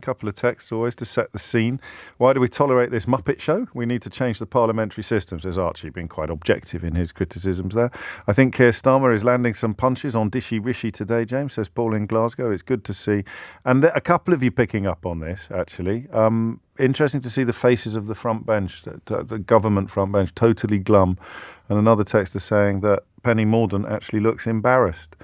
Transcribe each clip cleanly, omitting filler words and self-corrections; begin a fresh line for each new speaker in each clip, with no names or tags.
Couple of texts always to set the scene. Why do we tolerate this Muppet show? We need to change the parliamentary system, says Archie, being quite objective in his criticisms there. I think Keir Starmer is landing some punches on Dishy Rishi today, James, says Paul in Glasgow. It's good to see. And a couple of you picking up on this, actually. Interesting to see the faces of the front bench, the government front bench, totally glum. And another texter saying that Penny Mordaunt actually looks embarrassed.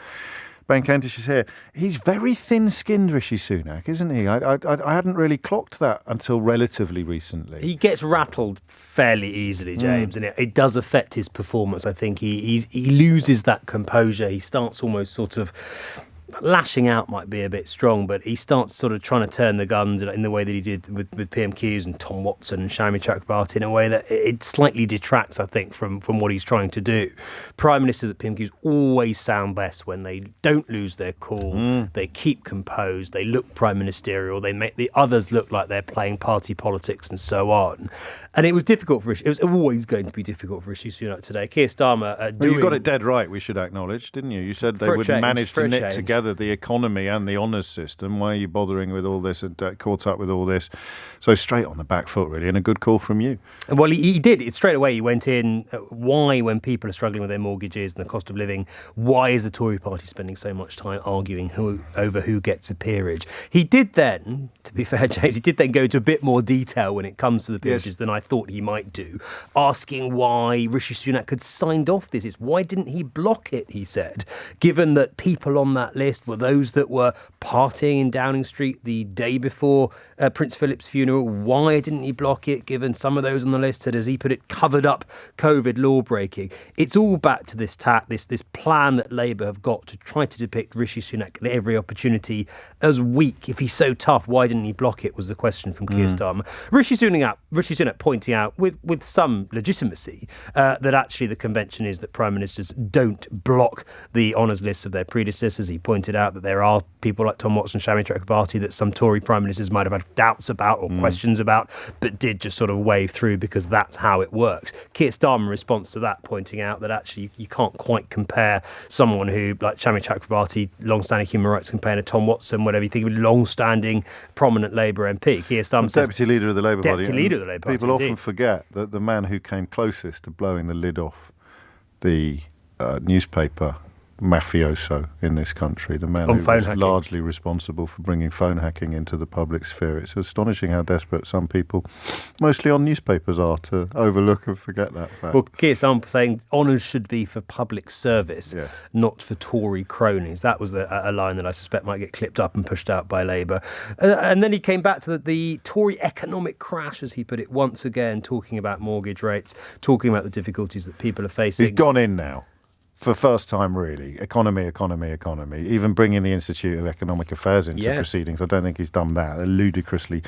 Ben Kentish is here. He's very thin-skinned, Rishi Sunak, isn't he? I hadn't really clocked that until relatively recently.
He gets rattled fairly easily, James, and it does affect his performance. I think he loses that composure. He starts almost sort of lashing out, might be a bit strong, but he starts sort of trying to turn the guns in the way that he did with PMQs and Tom Watson and Shami Chakrabarti in a way that it slightly detracts, I think, from what he's trying to do. Prime ministers at PMQs always sound best when they don't lose their cool, they keep composed, they look prime ministerial, they make the others look like they're playing party politics and so on. And it was difficult for Rishi. It was always going to be difficult for Rishi Sunak today. Keir Starmer
you got it dead right, we should acknowledge, didn't you? You said they would manage to knit together the economy and the honours system. Why are you bothering with all this and caught up with all this? So straight on the back foot, really, and a good call from you.
Well, he did. It straight away, he went in, why, when people are struggling with their mortgages and the cost of living, why is the Tory party spending so much time arguing over who gets a peerage? He did then, to be fair, James, he did then go into a bit more detail when it comes to the peerages than I thought he might do, asking why Rishi Sunak had signed off this. Why didn't he block it, he said, given that people on that list were those that were partying in Downing Street the day before Prince Philip's funeral. Why didn't he block it, given some of those on the list had, as he put it, covered up COVID law breaking? It's all back to this plan that Labour have got to try to depict Rishi Sunak at every opportunity as weak. If he's so tough, why didn't he block it, was the question from Keir Starmer. Rishi Sunak pointing out with some legitimacy that actually the convention is that prime ministers don't block the honours lists of their predecessors. He pointed out that there are people like Tom Watson, Shami Chakrabarti that some Tory prime ministers might have had doubts about or questions about, but did just sort of wave through because that's how it works. Keir Starmer, in response to that, pointing out that actually you can't quite compare someone who, like Shami Chakrabarti, long-standing human rights campaigner, Tom Watson, whatever you think of, long-standing prominent Labour MP. Keir Starmer says,
Deputy Leader of the Labour Party.
Deputy Leader of the Labour Party.
People often forget that the man who came closest to blowing the lid off the newspaper mafioso in this country, the man who was largely responsible for bringing phone hacking into the public sphere. It's astonishing how desperate some people, mostly on newspapers, are to overlook and forget that fact.
Well, Keir Starmer saying honours should be for public service, not for Tory cronies. That was a line that I suspect might get clipped up and pushed out by Labour. And then he came back to the Tory economic crash, as he put it, once again, talking about mortgage rates, talking about the difficulties that people are facing.
He's gone in now. For first time, really. Economy. Even bringing the Institute of Economic Affairs into proceedings. I don't think he's done that. A ludicrously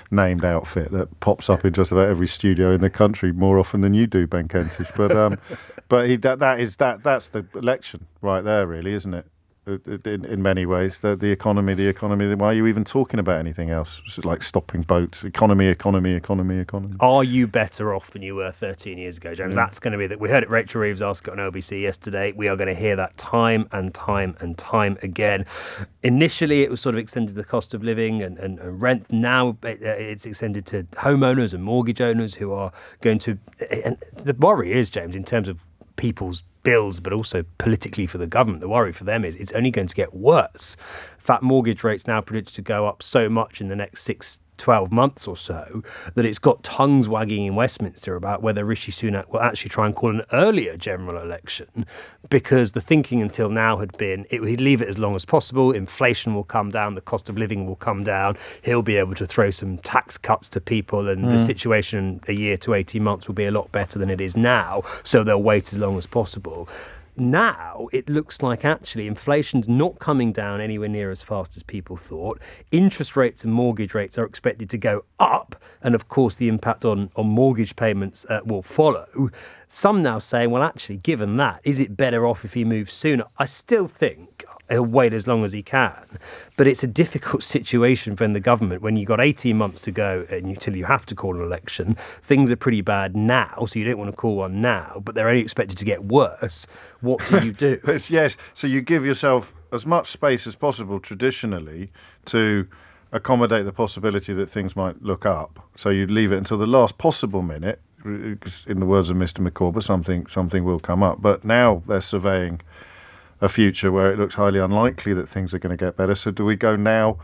named outfit that pops up in just about every studio in the country more often than you do, Ben Kentish. But that's the election right there, really, isn't it? In many ways, the economy. Why are you even talking about anything else? It's like stopping boats. Economy.
Are you better off than you were 13 years ago, James? That's going to be that. We heard it. Rachel Reeves ask it on LBC yesterday. We are going to hear that time and time again. Initially, it was sort of extended to the cost of living and rent. Now it's extended to homeowners and mortgage owners who are going to. And the worry is, James, in terms of people's bills, but also politically for the government, the worry for them is it's only going to get worse. In fact, mortgage rates now predicted to go up so much in the next 6-12 months or so that it's got tongues wagging in Westminster about whether Rishi Sunak will actually try and call an earlier general election, because the thinking until now had been he'd leave it as long as possible, inflation will come down, the cost of living will come down, he'll be able to throw some tax cuts to people, and the situation a year to 18 months will be a lot better than it is now, so they'll wait as long as possible. Now, it looks like actually inflation's not coming down anywhere near as fast as people thought. Interest rates and mortgage rates are expected to go up. And of course, the impact on mortgage payments will follow. Some now saying, well, actually, given that, is it better off if he moves sooner? I still think he'll wait as long as he can. But it's a difficult situation for the government when you've got 18 months to go until you have to call an election. Things are pretty bad now, so you don't want to call one now, but they're only expected to get worse. What do you do?
Yes, so you give yourself as much space as possible traditionally to accommodate the possibility that things might look up. So you'd leave it until the last possible minute. In the words of Mr. McCorber, something will come up. But now they're surveying a future where it looks highly unlikely that things are going to get better. So do we go now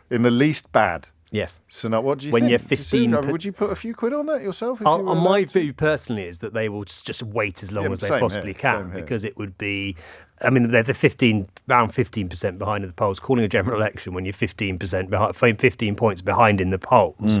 in the least bad?
Yes.
So now, what do you
when
think?
You're 15,
would you put a few quid on that yourself?
My view personally is that they will just wait as long as they possibly can, because it would be. I mean, they're around 15% behind in the polls. Calling a general election when you're 15% behind, 15 points behind in the polls,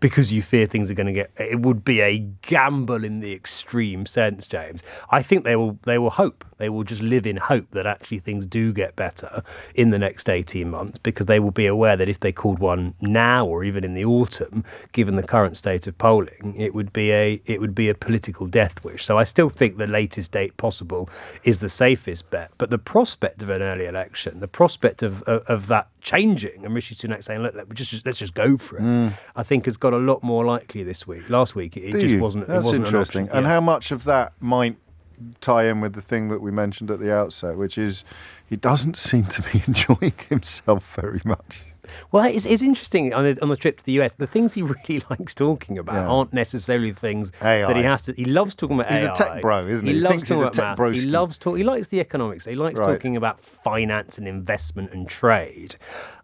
because you fear things are going to get. It would be a gamble in the extreme sense, James. I think they will hope. They will just live in hope that actually things do get better in the next 18 months, because they will be aware that if they called one now or even in the autumn, given the current state of polling, it would be a political death wish. So I still think the latest date possible is the safest bet. But the prospect of an early election, the prospect of that changing, and Rishi Sunak saying, "Look, let's just go for it," I think has got a lot more likely this week. Last week, it just wasn't.
That's
it wasn't
interesting.
An option.
And how much of that might tie in with the thing that we mentioned at the outset, which is he doesn't seem to be enjoying himself very much.
Well, it's interesting on the trip to the US. The things he really likes talking about aren't necessarily the things that he has to. He loves talking about AI.
He's a tech bro, isn't he?
He loves talking about
maths.
He loves talk. He likes the economics. He likes talking about finance and investment and trade.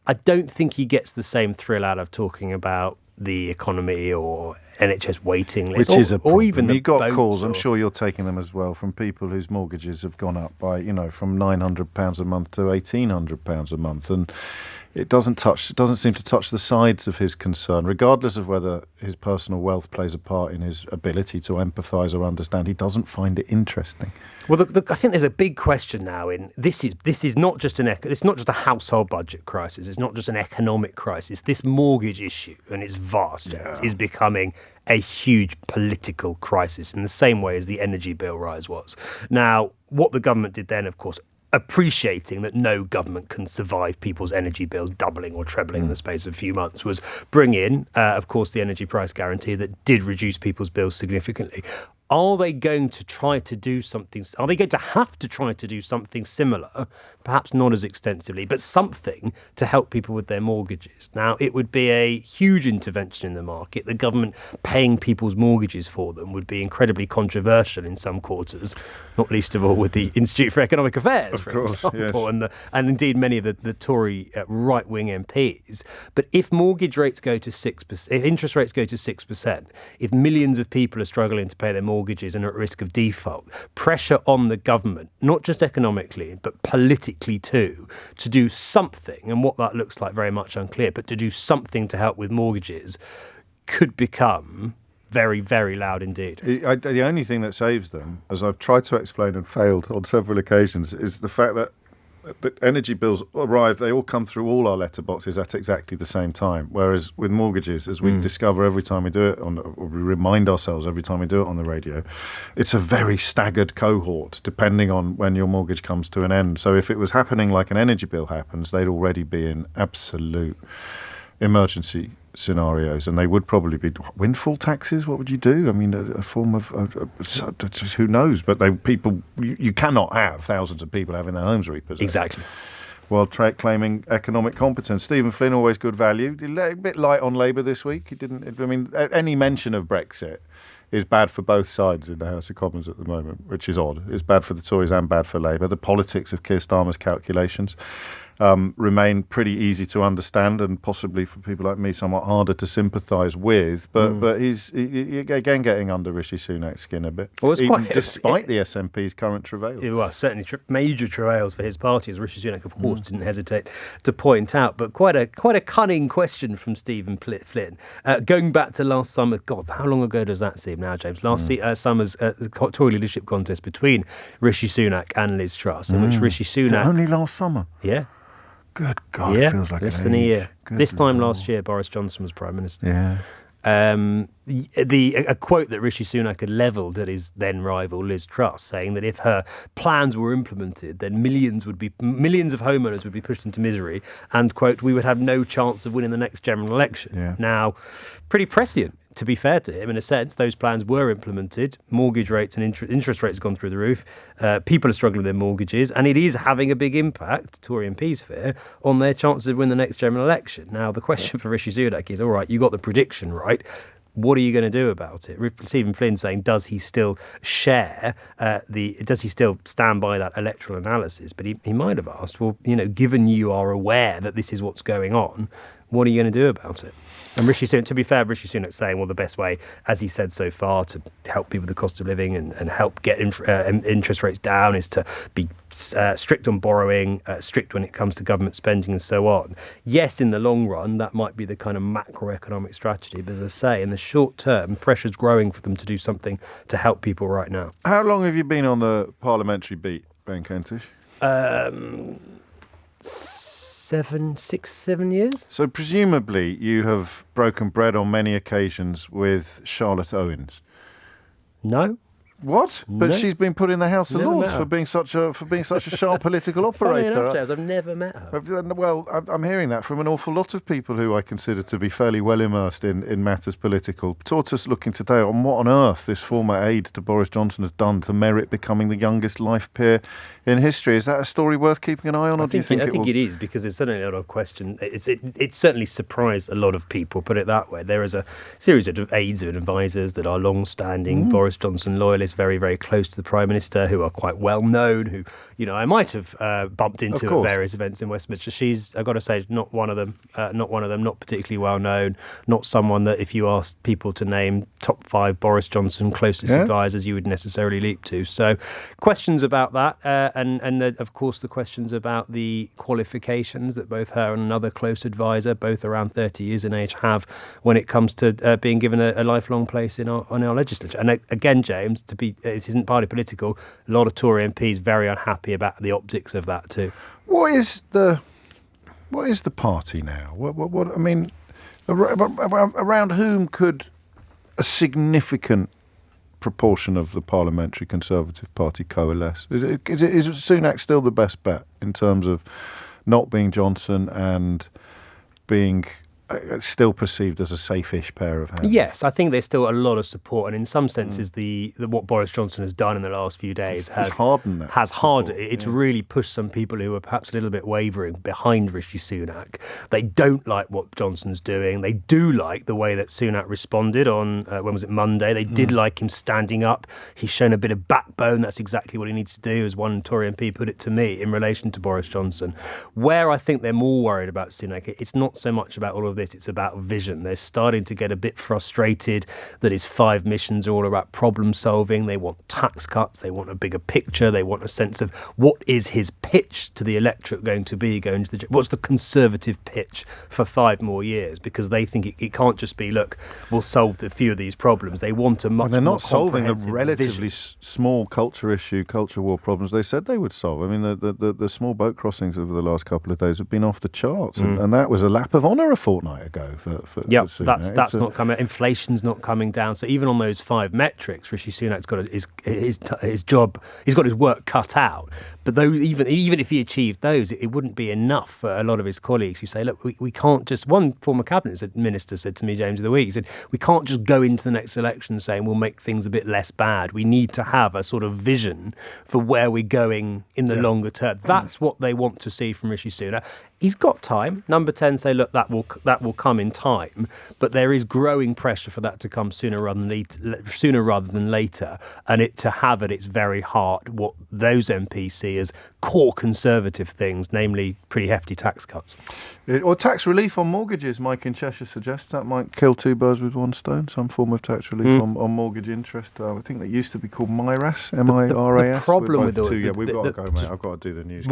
I don't think he gets the same thrill out of talking about the economy or NHS waiting list,
which is a problem.
Or even
you got calls. I'm sure you're taking them as well from people whose mortgages have gone up by from £900 a month to £1,800 a month, and it doesn't seem to touch the sides of his concern, regardless of whether his personal wealth plays a part in his ability to empathise or understand. He doesn't find it interesting.
Well, I think there's a big question now in this is not just it's not just a household budget crisis. It's not just an economic crisis. This mortgage issue, and it's vast, James, is becoming a huge political crisis in the same way as the energy bill rise was. Now, what the government did then, of course, appreciating that no government can survive people's energy bills doubling or trebling in the space of a few months, was bring in, of course, the energy price guarantee that did reduce people's bills significantly. Are they going to try to do something? Are they going to have to try to do something similar, perhaps not as extensively, but something to help people with their mortgages? Now, it would be a huge intervention in the market. The government paying people's mortgages for them would be incredibly controversial in some quarters, not least of all with the Institute for Economic Affairs, for example, and indeed many of the Tory right-wing MPs. But if mortgage rates go to 6%, if interest rates go to 6%, if millions of people are struggling to pay their mortgages and are at risk of default, pressure on the government, not just economically, but politically too, to do something, and what that looks like very much unclear, but to do something to help with mortgages could become very, very loud indeed.
The only thing that saves them, as I've tried to explain and failed on several occasions, is the fact that the energy bills arrive, they all come through all our letterboxes at exactly the same time. Whereas with mortgages, as we discover every time we do it, or we remind ourselves every time we do it on the radio, it's a very staggered cohort depending on when your mortgage comes to an end. So if it was happening like an energy bill happens, they'd already be in absolute emergency scenarios, and they would probably be windfall taxes. What would you do? I mean, a form of who knows? But you cannot have thousands of people having their homes repossessed.
Exactly.
While claiming economic competence. Stephen Flynn, always good value. A bit light on Labour this week. He didn't. I mean, any mention of Brexit is bad for both sides in the House of Commons at the moment, which is odd. It's bad for the Tories and bad for Labour. The politics of Keir Starmer's calculations remain pretty easy to understand, and possibly for people like me somewhat harder to sympathise with. But he's again getting under Rishi Sunak's skin a bit, despite the SNP's current travail.
Well, certainly major travails for his party, as Rishi Sunak, of course, didn't hesitate to point out. But quite a cunning question from Stephen Flynn. Going back to last summer, God, how long ago does that seem now, James? Last summer's Tory leadership contest between Rishi Sunak and Liz Truss, in which Rishi Sunak...
Only last summer?
Yeah.
Good God, it feels like
less than a year. This time last year, Boris Johnson was Prime Minister.
Yeah.
A quote that Rishi Sunak had levelled at his then rival Liz Truss, saying that if her plans were implemented, then millions of homeowners would be pushed into misery, and quote, we would have no chance of winning the next general election.
Yeah.
Now, pretty prescient to be fair to him, in a sense, those plans were implemented. Mortgage rates and interest rates have gone through the roof. People are struggling with their mortgages, and it is having a big impact, Tory MPs fear, on their chances of winning the next general election. Now, the question for Rishi Sunak is, all right, you got the prediction right. What are you going to do about it? Stephen Flynn saying, does he still share does he still stand by that electoral analysis? But he might have asked, well, given you are aware that this is what's going on, what are you going to do about it? And Rishi Sunak, to be fair, Rishi Sunak's saying, well, the best way, as he said so far, to help people with the cost of living and help get interest rates down is to be strict on borrowing, strict when it comes to government spending and so on. Yes, in the long run, that might be the kind of macroeconomic strategy. But as I say, in the short term, pressure's growing for them to do something to help people right now.
How long have you been on the parliamentary beat, Ben Kentish?
6, 7 years.
So presumably you have broken bread on many occasions with Charlotte Owens.
No.
What? But
No.
she's been put in the House of
Never
Lords
met her.
for being such a sharp political
Funny
operator.
enough, James, I've never met her.
Well, I'm hearing that from an awful lot of people who I consider to be fairly well immersed in matters political. Tortoise looking today on what on earth this former aide to Boris Johnson has done to merit becoming the youngest life peer in history. Is that a story worth keeping an eye on, or do you think
I think it is, because there's certainly a lot of question. It certainly surprised a lot of people, put it that way. There is a series of aides and advisors that are long-standing Boris Johnson loyalists, very, very close to the Prime Minister, who are quite well known, who I might have bumped into at various events in Westminster. She's, I've got to say, not one of them, not particularly well known, not someone that if you asked people to name top 5 Boris Johnson closest advisors, you would necessarily leap to. So questions about that, and of course the questions about the qualifications that both her and another close advisor, both around 30 years in age, have when it comes to being given a lifelong place in our legislature. And again, James, this isn't partly political, a lot of Tory MPs very unhappy about the optics of that too.
What is the party now? What I mean, around whom could a significant proportion of the parliamentary Conservative Party coalesce? Is Sunak still the best bet in terms of not being Johnson and being still perceived as a safe-ish pair of hands?
Yes, I think there's still a lot of support, and in some senses, the what Boris Johnson has done in the last few days has hardened that. It's really pushed some people who are perhaps a little bit wavering behind Rishi Sunak. They don't like what Johnson's doing. They do like the way that Sunak responded on when was it, Monday? They did like him standing up. He's shown a bit of backbone. That's exactly what he needs to do, as one Tory MP put it to me in relation to Boris Johnson. Where I think they're more worried about Sunak, it's not so much about all of this, it's about vision. They're starting to get a bit frustrated that his 5 missions are all about problem solving. They want tax cuts, they want a bigger picture, they want a sense of what is his pitch to the electorate going to be, what's the Conservative pitch for 5 more years, because they think it can't just be, look, we'll solve a few of these problems. They want a much more comprehensive
They're not solving the relatively small culture war problems they said they would solve. I mean, the small boat crossings over the last couple of days have been off the charts, and that was a lap of honour a fortnight ago for Sunak.
That's not coming. Inflation's not coming down. So even on those 5 metrics, Rishi Sunak's got his job. He's got his work cut out. But those, even if he achieved those, it wouldn't be enough for a lot of his colleagues who say, look, we can't just. One former cabinet minister said to me, James, of the week, he said, we can't just go into the next election saying we'll make things a bit less bad. We need to have a sort of vision for where we're going in the longer term. That's what they want to see from Rishi Sunak. He's got time. Number 10 say, look, that will come in time, but there is growing pressure for that to come sooner rather than later, and it to have at its very heart what those MPs see as core Conservative things, namely pretty hefty tax cuts.
Or tax relief on mortgages. Mike in Cheshire suggests that might kill 2 birds with one stone, some form of tax relief on mortgage interest. I think that used to be called MIRAS, M-I-R-A-S.
The problem with
we've got to go, mate. I've got to do the news.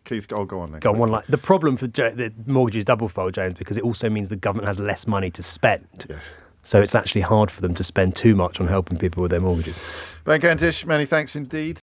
Keith, go on then.
Go on. The problem for the mortgage is double-fold, James, because it also means the government has less money to spend.
Yes.
So it's actually hard for them to spend too much on helping people with their mortgages.
Ben Kentish, many thanks indeed.